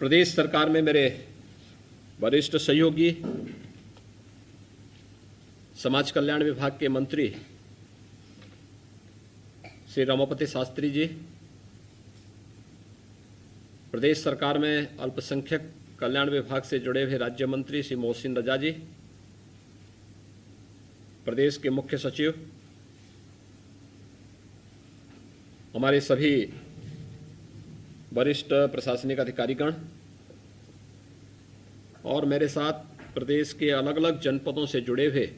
प्रदेश सरकार में मेरे वरिष्ठ सहयोगी समाज कल्याण विभाग के मंत्री श्री रमापति शास्त्री जी, प्रदेश सरकार में अल्पसंख्यक कल्याण विभाग से जुड़े हुए राज्य मंत्री श्री मोहसिन रजा जी, प्रदेश के मुख्य सचिव, हमारे सभी वरिष्ठ प्रशासनिक अधिकारीगण और मेरे साथ प्रदेश के अलग अलग जनपदों से जुड़े हुए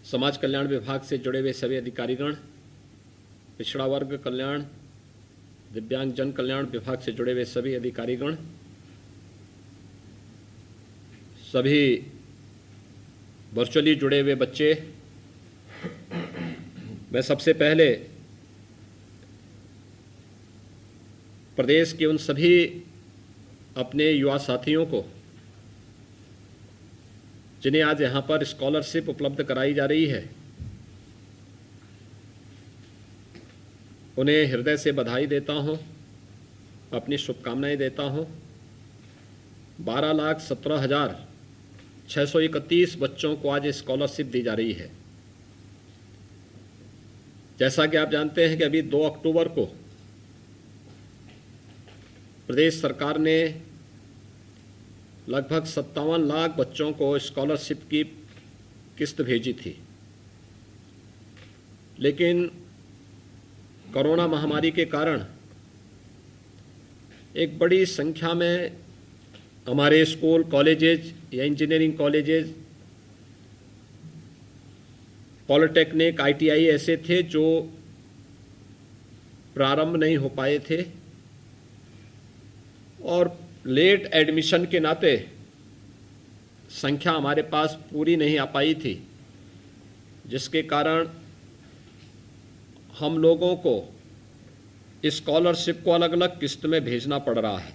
समाज कल्याण विभाग से जुड़े हुए सभी अधिकारीगण, पिछड़ा वर्ग कल्याण, दिव्यांग जन कल्याण विभाग से जुड़े हुए सभी अधिकारीगण, सभी वर्चुअली जुड़े हुए बच्चे, मैं सबसे पहले प्रदेश के उन सभी अपने युवा साथियों को जिन्हें आज यहाँ पर स्कॉलरशिप उपलब्ध कराई जा रही है, उन्हें हृदय से बधाई देता हूँ, अपनी शुभकामनाएं देता हूँ। 12,17,631 बच्चों को आज स्कॉलरशिप दी जा रही है। जैसा कि आप जानते हैं कि अभी 2 अक्टूबर को प्रदेश सरकार ने लगभग 57 लाख बच्चों को स्कॉलरशिप की किस्त भेजी थी, लेकिन कोरोना महामारी के कारण एक बड़ी संख्या में हमारे स्कूल, कॉलेजेज या इंजीनियरिंग कॉलेजेज, पॉलिटेक्निक, ITI ऐसे थे जो प्रारंभ नहीं हो पाए थे और लेट एडमिशन के नाते संख्या हमारे पास पूरी नहीं आ पाई थी, जिसके कारण हम लोगों को स्कॉलरशिप को अलग अलग किस्त में भेजना पड़ रहा है।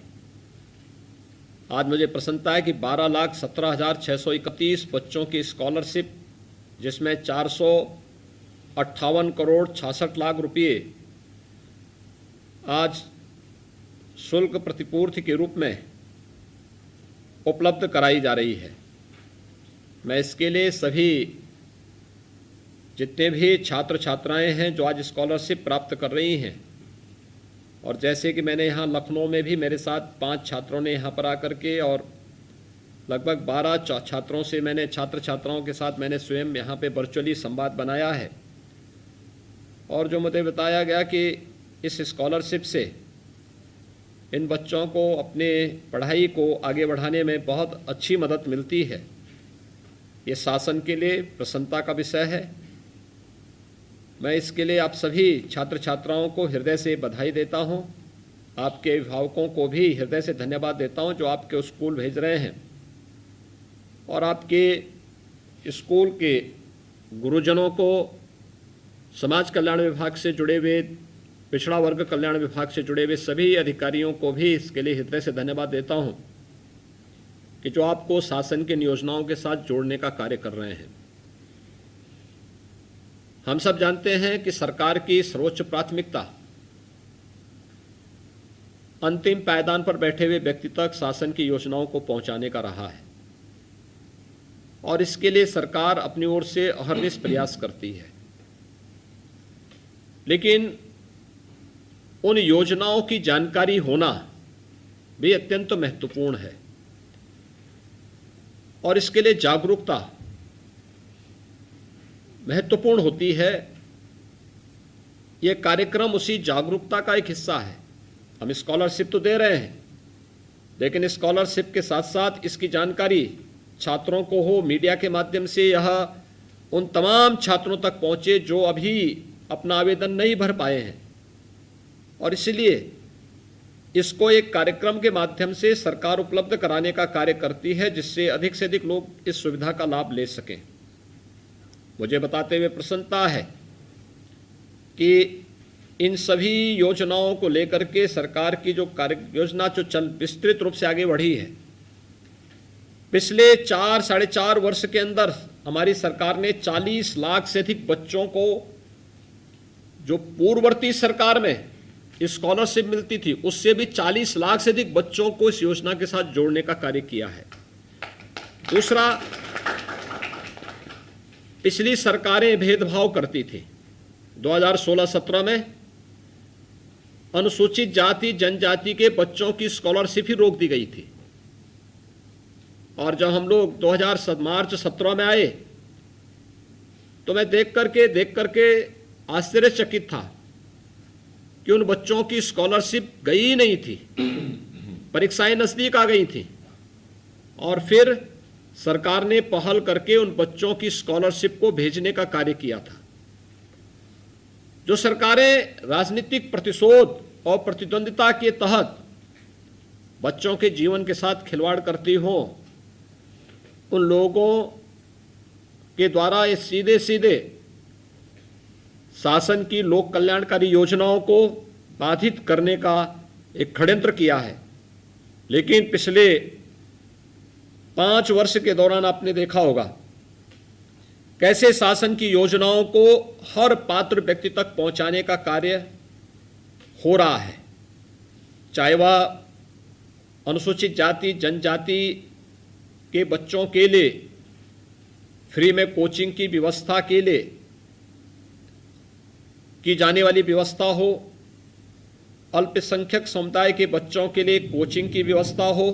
आज मुझे प्रसन्नता है कि 12,17,631 बच्चों की स्कॉलरशिप, जिसमें 458 करोड़ 66 लाख रुपये आज शुल्क प्रतिपूर्ति के रूप में उपलब्ध कराई जा रही है। मैं इसके लिए सभी जितने भी छात्र छात्राएं हैं जो आज स्कॉलरशिप प्राप्त कर रही हैं, और जैसे कि मैंने यहाँ लखनऊ में भी मेरे साथ 5 छात्रों ने यहाँ पर आकर के और लगभग 12 छात्रों से मैंने छात्र छात्राओं के साथ मैंने स्वयं यहाँ पे वर्चुअली संवाद बनाया है, और जो मुझे बताया गया कि इस स्कॉलरशिप से इन बच्चों को अपने पढ़ाई को आगे बढ़ाने में बहुत अच्छी मदद मिलती है। ये शासन के लिए प्रसन्नता का विषय है। मैं इसके लिए आप सभी छात्र छात्राओं को हृदय से बधाई देता हूँ। आपके अभिभावकों को भी हृदय से धन्यवाद देता हूँ जो आपके स्कूल भेज रहे हैं, और आपके स्कूल के गुरुजनों को, समाज कल्याण विभाग से जुड़े हुए, पिछड़ा वर्ग कल्याण विभाग से जुड़े हुए सभी अधिकारियों को भी इसके लिए हृदय से धन्यवाद देता हूं कि जो आपको शासन की योजनाओं के साथ जोड़ने का कार्य कर रहे हैं। हम सब जानते हैं कि सरकार की सर्वोच्च प्राथमिकता अंतिम पायदान पर बैठे हुए व्यक्ति तक शासन की योजनाओं को पहुंचाने का रहा है, और इसके लिए सरकार अपनी ओर से अहरनिश प्रयास करती है। लेकिन उन योजनाओं की जानकारी होना भी अत्यंत महत्वपूर्ण है, और इसके लिए जागरूकता महत्वपूर्ण होती है। ये कार्यक्रम उसी जागरूकता का एक हिस्सा है। हम स्कॉलरशिप तो दे रहे हैं, लेकिन स्कॉलरशिप के साथ साथ इसकी जानकारी छात्रों को हो, मीडिया के माध्यम से यह उन तमाम छात्रों तक पहुंचे जो अभी अपना आवेदन नहीं भर पाए हैं, और इसलिए इसको एक कार्यक्रम के माध्यम से सरकार उपलब्ध कराने का कार्य करती है, जिससे अधिक से अधिक लोग इस सुविधा का लाभ ले सकें। मुझे बताते हुए प्रसन्नता है कि इन सभी योजनाओं को लेकर के सरकार की जो कार्य योजना जो विस्तृत रूप से आगे बढ़ी है, पिछले 4-4.5 वर्ष के अंदर हमारी सरकार ने 40 लाख से अधिक बच्चों को, जो पूर्ववर्ती सरकार में स्कॉलरशिप मिलती थी, उससे भी 40 लाख से अधिक बच्चों को इस योजना के साथ जोड़ने का कार्य किया है। दूसरा, पिछली सरकारें भेदभाव करती थी। 2016-17 में अनुसूचित जाति जनजाति के बच्चों की स्कॉलरशिप ही रोक दी गई थी, और जब हम लोग 2000 मार्च 17 में आए तो मैं देख करके आश्चर्यचकित था कि उन बच्चों की स्कॉलरशिप गई नहीं थी, परीक्षाएं नजदीक आ गई थी, और फिर सरकार ने पहल करके उन बच्चों की स्कॉलरशिप को भेजने का कार्य किया था। जो सरकारें राजनीतिक प्रतिशोध और प्रतिद्वंदिता के तहत बच्चों के जीवन के साथ खिलवाड़ करती हों, उन लोगों के द्वारा ये सीधे सीधे शासन की लोक कल्याणकारी योजनाओं को बाधित करने का एक षड्यंत्र किया है। लेकिन पिछले 5 वर्ष के दौरान आपने देखा होगा कैसे शासन की योजनाओं को हर पात्र व्यक्ति तक पहुंचाने का कार्य हो रहा है, चाहे वह अनुसूचित जाति जनजाति के बच्चों के लिए फ्री में कोचिंग की व्यवस्था के लिए की जाने वाली व्यवस्था हो, अल्पसंख्यक समुदाय के बच्चों के लिए कोचिंग की व्यवस्था हो,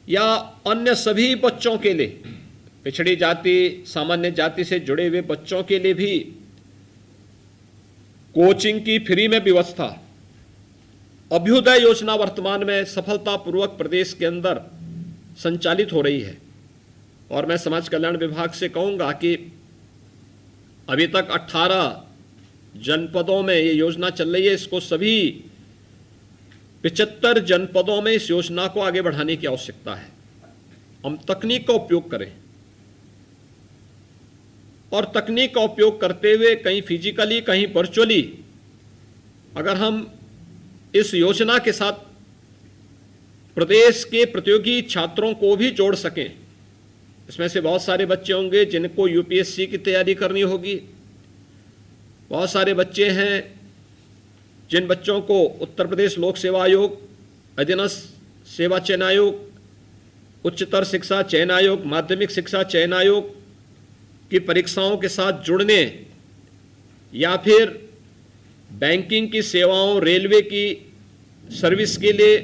या अन्य सभी बच्चों के लिए, पिछड़ी जाति सामान्य जाति से जुड़े हुए बच्चों के लिए भी कोचिंग की फ्री में व्यवस्था। अभ्युदय योजना वर्तमान में सफलतापूर्वक प्रदेश के अंदर संचालित हो रही है, और मैं समाज कल्याण विभाग से कहूंगा कि अभी तक 18 जनपदों में ये योजना चल रही है। इसको सभी 75 जनपदों में इस योजना को आगे बढ़ाने की आवश्यकता है। हम तकनीक का उपयोग करें, और तकनीक का उपयोग करते हुए कहीं फिजिकली कहीं वर्चुअली अगर हम इस योजना के साथ प्रदेश के प्रतियोगी छात्रों को भी जोड़ सकें, इसमें से बहुत सारे बच्चे होंगे जिनको यूपीएससी की तैयारी करनी होगी, बहुत सारे बच्चे हैं जिन बच्चों को उत्तर प्रदेश लोक सेवा आयोग, अधीनस्थ सेवा चयन आयोग, उच्चतर शिक्षा चयन आयोग, माध्यमिक शिक्षा चयन आयोग की परीक्षाओं के साथ जुड़ने, या फिर बैंकिंग की सेवाओं, रेलवे की सर्विस के लिए,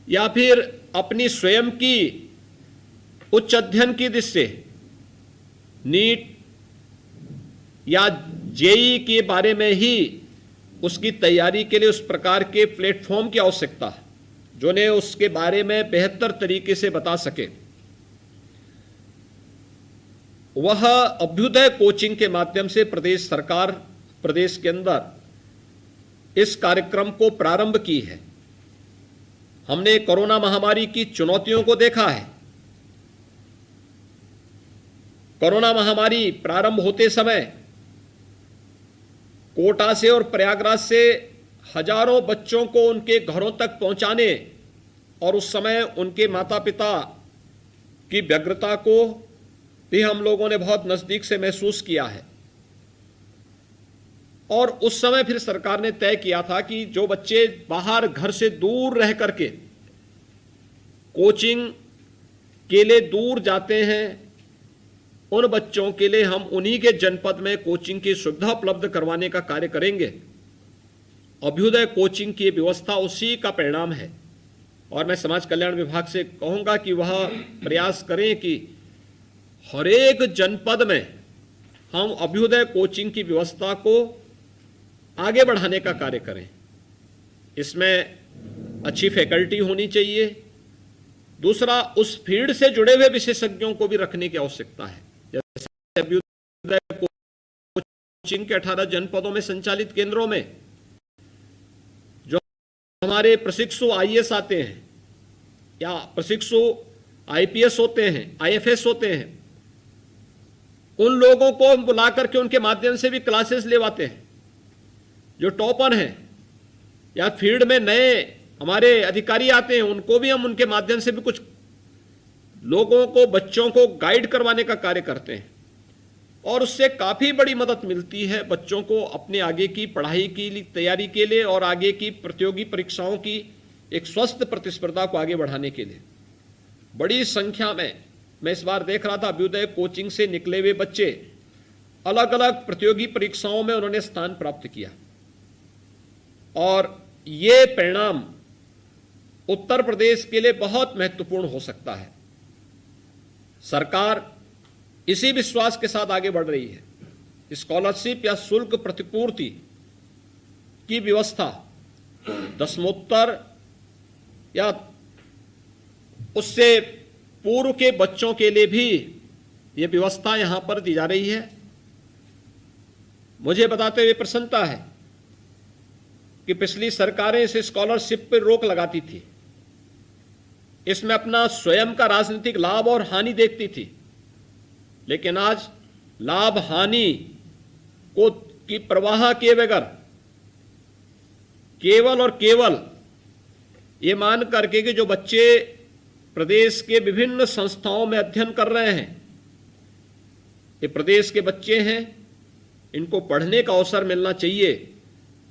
या फिर अपनी स्वयं की उच्च अध्ययन की दृष्टि से नीट या जेई के बारे में ही उसकी तैयारी के लिए उस प्रकार के प्लेटफॉर्म की आवश्यकता है जो ने उसके बारे में बेहतर तरीके से बता सके। वह अभ्युदय कोचिंग के माध्यम से प्रदेश सरकार प्रदेश के अंदर इस कार्यक्रम को प्रारंभ की है। हमने कोरोना महामारी की चुनौतियों को देखा है। कोरोना महामारी प्रारंभ होते समय कोटा से और प्रयागराज से हजारों बच्चों को उनके घरों तक पहुंचाने और उस समय उनके माता पिता की व्यग्रता को भी हम लोगों ने बहुत नजदीक से महसूस किया है। और उस समय फिर सरकार ने तय किया था कि जो बच्चे बाहर घर से दूर रह करके कोचिंग के लिए दूर जाते हैं, उन बच्चों के लिए हम उन्हीं के जनपद में कोचिंग की सुविधा उपलब्ध करवाने का कार्य करेंगे। अभ्युदय कोचिंग की व्यवस्था उसी का परिणाम है, और मैं समाज कल्याण विभाग से कहूंगा कि वह प्रयास करें कि हर एक जनपद में हम अभ्युदय कोचिंग की व्यवस्था को आगे बढ़ाने का कार्य करें। इसमें अच्छी फैकल्टी होनी चाहिए। दूसरा, उस फील्ड से जुड़े हुए विशेषज्ञों को भी रखने की आवश्यकता है। जैसे अभ्युदय कोचिंग के 18 जनपदों में संचालित केंद्रों में जो हमारे प्रशिक्षु आईएएस आते हैं या प्रशिक्षु आईपीएस होते हैं, आईएफएस होते हैं, उन लोगों को हम बुला करके उनके माध्यम से भी क्लासेस लेवाते हैं। जो टॉपर हैं या फील्ड में नए हमारे अधिकारी आते हैं, उनको भी हम उनके माध्यम से भी कुछ लोगों को, बच्चों को गाइड करवाने का कार्य करते हैं। और उससे काफ़ी बड़ी मदद मिलती है बच्चों को अपने आगे की पढ़ाई की तैयारी के लिए और आगे की प्रतियोगी परीक्षाओं की एक स्वस्थ प्रतिस्पर्धा को आगे बढ़ाने के लिए। बड़ी संख्या में मैं इस बार देख रहा था, अभ्युदय कोचिंग से निकले हुए बच्चे अलग अलग प्रतियोगी परीक्षाओं में उन्होंने स्थान प्राप्त किया और ये परिणाम उत्तर प्रदेश के लिए बहुत महत्वपूर्ण हो सकता है। सरकार इसी विश्वास के साथ आगे बढ़ रही है। स्कॉलरशिप या शुल्क प्रतिपूर्ति की व्यवस्था दसमोत्तर या उससे पूर्व के बच्चों के लिए भी ये व्यवस्था यहां पर दी जा रही है। मुझे बताते हुए प्रसन्नता है कि पिछली सरकारें इस स्कॉलरशिप पर रोक लगाती थी, इसमें अपना स्वयं का राजनीतिक लाभ और हानि देखती थी, लेकिन आज लाभ हानि को की परवाह किए बगैर केवल और केवल ये मान करके कि जो बच्चे प्रदेश के विभिन्न संस्थाओं में अध्ययन कर रहे हैं, ये प्रदेश के बच्चे हैं, इनको पढ़ने का अवसर मिलना चाहिए,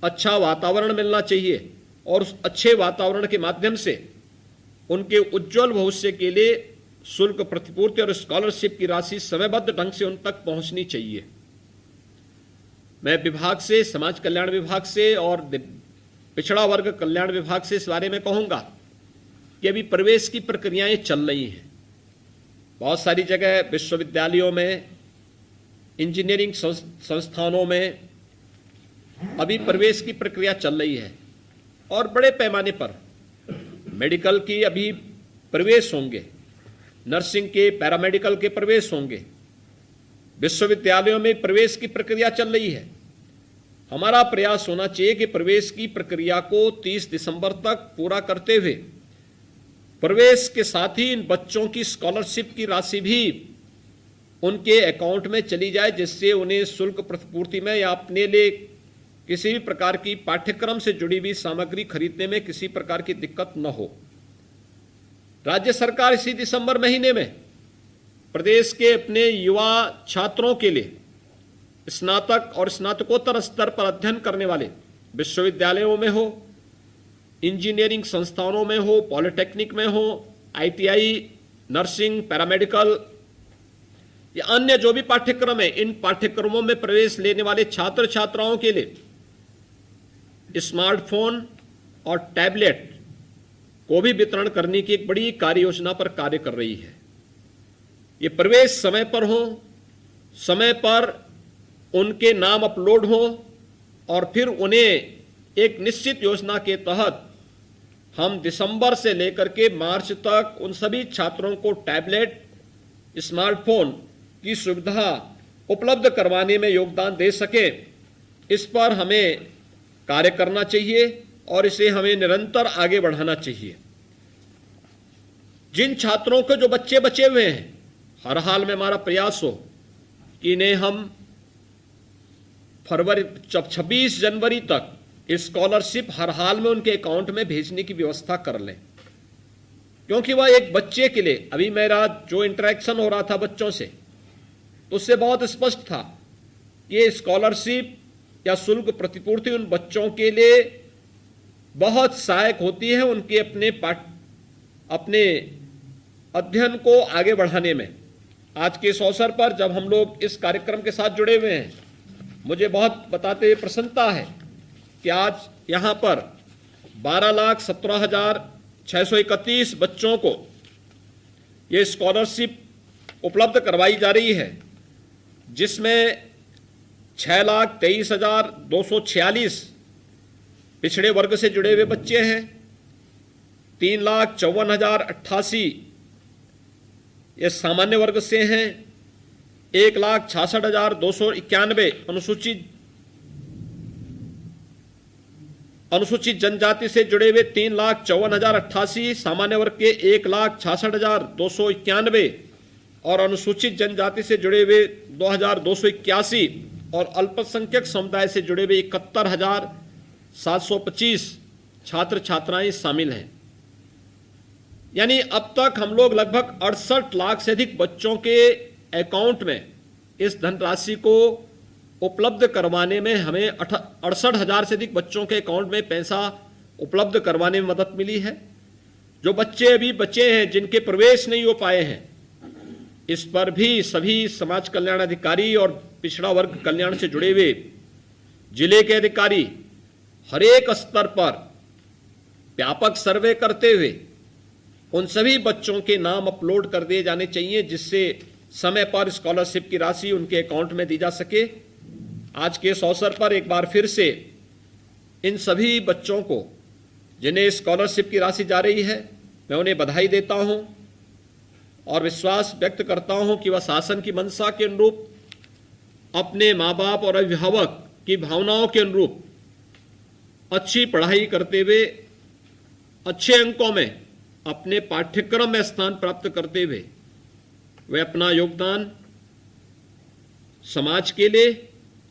अच्छा वातावरण मिलना चाहिए और उस अच्छे वातावरण के माध्यम से उनके उज्जवल भविष्य के लिए शुल्क प्रतिपूर्ति और स्कॉलरशिप की राशि समयबद्ध ढंग से उन तक पहुंचनी चाहिए। मैं विभाग से, समाज कल्याण विभाग से और पिछड़ा वर्ग कल्याण विभाग से इस बारे में कहूंगा कि अभी प्रवेश की प्रक्रियाएं चल रही हैं। बहुत सारी जगह विश्वविद्यालयों में, इंजीनियरिंग संस्थानों में अभी प्रवेश की प्रक्रिया चल रही है और बड़े पैमाने पर मेडिकल की अभी प्रवेश होंगे, नर्सिंग के, पैरामेडिकल के प्रवेश होंगे, विश्वविद्यालयों में प्रवेश की प्रक्रिया चल रही है। हमारा प्रयास होना चाहिए कि प्रवेश की प्रक्रिया को 30 दिसंबर तक पूरा करते हुए प्रवेश के साथ ही इन बच्चों की स्कॉलरशिप की राशि भी उनके अकाउंट में चली जाए, जिससे उन्हें शुल्क प्रतिपूर्ति में या अपने लिए किसी भी प्रकार की पाठ्यक्रम से जुड़ी हुई सामग्री खरीदने में किसी प्रकार की दिक्कत न हो। राज्य सरकार इसी दिसंबर महीने में प्रदेश के अपने युवा छात्रों के लिए स्नातक और स्नातकोत्तर स्तर पर अध्ययन करने वाले विश्वविद्यालयों में हो, इंजीनियरिंग संस्थानों में हो, पॉलिटेक्निक में हो, ITI, नर्सिंग, पैरामेडिकल या अन्य जो भी पाठ्यक्रम है, इन पाठ्यक्रमों में प्रवेश लेने वाले छात्र छात्राओं के लिए स्मार्टफोन और टैबलेट को भी वितरण करने की एक बड़ी कार्य योजना पर कार्य कर रही है। ये प्रवेश समय पर हो, समय पर उनके नाम अपलोड हो और फिर उन्हें एक निश्चित योजना के तहत हम दिसंबर से लेकर के मार्च तक उन सभी छात्रों को टैबलेट, स्मार्टफोन की सुविधा उपलब्ध करवाने में योगदान दे सके। इस पर हमें कार्य करना चाहिए और इसे हमें निरंतर आगे बढ़ाना चाहिए। जिन छात्रों के जो बच्चे बचे हुए हैं, हर हाल में हमारा प्रयास हो कि इन्हें हम फरवरी 26 जनवरी तक स्कॉलरशिप हर हाल में उनके अकाउंट में भेजने की व्यवस्था कर लें, क्योंकि वह एक बच्चे के लिए, अभी मेरा जो इंटरेक्शन हो रहा था बच्चों से, तो उससे बहुत स्पष्ट था कि स्कॉलरशिप या शुल्क प्रतिपूर्ति उन बच्चों के लिए बहुत सहायक होती है उनके अपने अध्ययन को आगे बढ़ाने में। आज के इस अवसर पर जब हम लोग इस कार्यक्रम के साथ जुड़े हुए हैं, मुझे बहुत बताते हुए प्रसन्नता है कि आज यहाँ पर 12,17,631 बच्चों को ये स्कॉलरशिप उपलब्ध करवाई जा रही है, जिसमें 6,23,246 पिछड़े वर्ग से जुड़े हुए बच्चे हैं, 3,54,088 ये सामान्य वर्ग से हैं, 1,66,291 अनुसूचित जनजाति से जुड़े हुए, 3,54,088 सामान्य वर्ग के 1,66,291 और अनुसूचित जनजाति से जुड़े हुए 2,281 और अल्पसंख्यक समुदाय से जुड़े हुए 71,725 छात्र छात्राएं शामिल हैं। यानी अब तक हम लोग लगभग 68 लाख से अधिक बच्चों के अकाउंट में इस धनराशि को उपलब्ध करवाने में हमें 68,000 से अधिक बच्चों के अकाउंट में पैसा उपलब्ध करवाने में मदद मिली है। जो बच्चे अभी बचे हैं जिनके प्रवेश नहीं हो पाए हैं, इस पर भी सभी समाज कल्याण अधिकारी और पिछड़ा वर्ग कल्याण से जुड़े हुए जिले के अधिकारी हर एक स्तर पर व्यापक सर्वे करते हुए उन सभी बच्चों के नाम अपलोड कर दिए जाने चाहिए, जिससे समय पर स्कॉलरशिप की राशि उनके अकाउंट में दी जा सके। आज के इस अवसर पर एक बार फिर से इन सभी बच्चों को जिन्हें स्कॉलरशिप की राशि जा रही है, मैं उन्हें बधाई देता हूं और विश्वास व्यक्त करता हूं कि वह शासन की मंशा के अनुरूप, अपने माँ बाप और अभिभावक की भावनाओं के अनुरूप अच्छी पढ़ाई करते हुए अच्छे अंकों में अपने पाठ्यक्रम में स्थान प्राप्त करते हुए वे अपना योगदान समाज के लिए